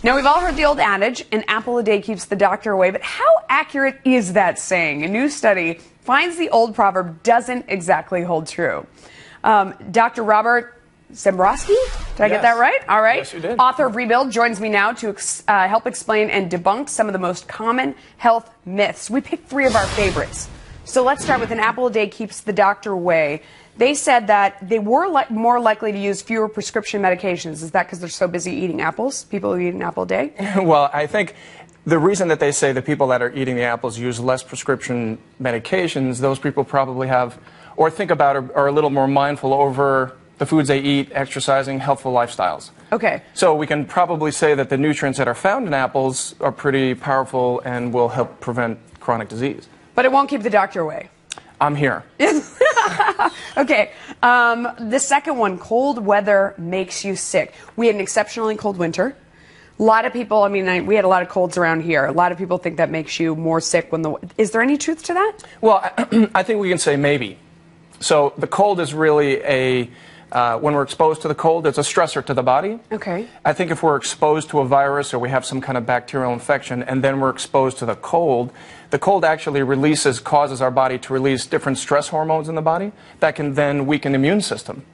Now, we've all heard the old adage, an apple a day keeps the doctor away, but how accurate is that saying? A new study finds the old proverb doesn't exactly hold true. Dr. Robert Zembroski, did I get that right? All right. Yes, you did. Author of Rebuild joins me now to help explain and debunk some of the most common health myths. We picked 3 of our favorites. So let's start with an apple a day keeps the doctor away. They said that they were more likely to use fewer prescription medications. Is that because they're so busy eating apples? People who eat an apple a day? Well, I think the reason that they say the people that are eating the apples use less prescription medications, those people probably have, or think about, are a little more mindful over the foods they eat, exercising, healthful lifestyles. Okay. So we can probably say that the nutrients that are found in apples are pretty powerful and will help prevent chronic disease. But it won't keep the doctor away. I'm here. Okay. The second one, cold weather makes you sick. We had an exceptionally cold winter. A lot of people, we had a lot of colds around here. A lot of people think that makes you more sick is there any truth to that? Well, I think we can say maybe. So the cold is really when we're exposed to the cold, it's a stressor to the body. Okay. I think if we're exposed to a virus or we have some kind of bacterial infection and then we're exposed to the cold actually causes our body to release different stress hormones in the body that can then weaken the immune system.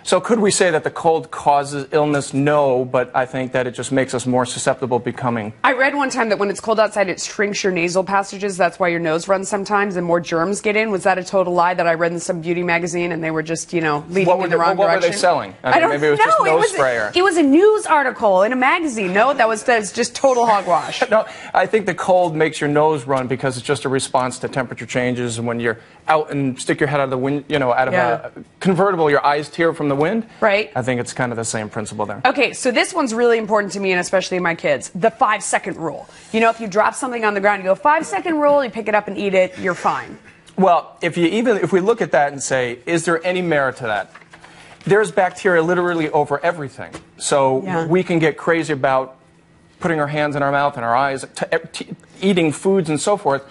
So could we say that the cold causes illness? No, but I think that it just makes us more susceptible becoming. I read one time that when it's cold outside, it shrinks your nasal passages. That's why your nose runs sometimes and more germs get in. Was that a total lie that I read in some beauty magazine and they were just, leading me in the wrong direction? What were they selling? I don't maybe it was just nose sprayer. It was a news article in a magazine. No, that's just total hogwash. No, I think the cold makes your nose run because it's just a response to temperature changes. And when you're out and stick your head out of the wind, out of a convertible, your eyes tear from the wind. Right. I think it's kind of the same principle there. Okay, so this one's really important to me and especially my kids. The 5-second rule. If you drop something on the ground, you go 5-second rule, you pick it up and eat it, you're fine. Well, if we look at that and say, is there any merit to that? There's bacteria literally over everything. So we can get crazy about putting our hands in our mouth and our eyes, eating foods and so forth.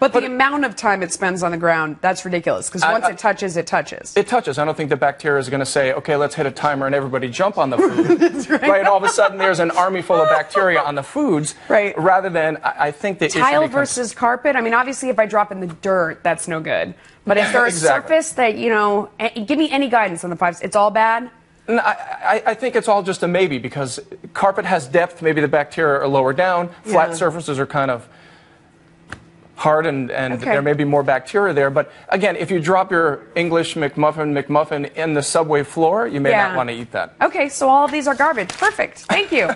But the amount of time it spends on the ground, that's ridiculous. Because once it touches, it touches. It touches. I don't think the bacteria is going to say, okay, let's hit a timer and everybody jump on the food. That's right. Right? And all of a sudden there's an army full of bacteria on the foods. Right. Rather than, I think that tile versus carpet. Obviously, if I drop in the dirt, that's no good. But if there's a surface that, give me any guidance on the 5, it's all bad? I think it's all just a maybe because carpet has depth. Maybe the bacteria are lower down. Flat surfaces are kind of hard and there may be more bacteria there. But again, if you drop your English McMuffin in the subway floor, you may not want to eat that. Okay, so all of these are garbage. Perfect. Thank you.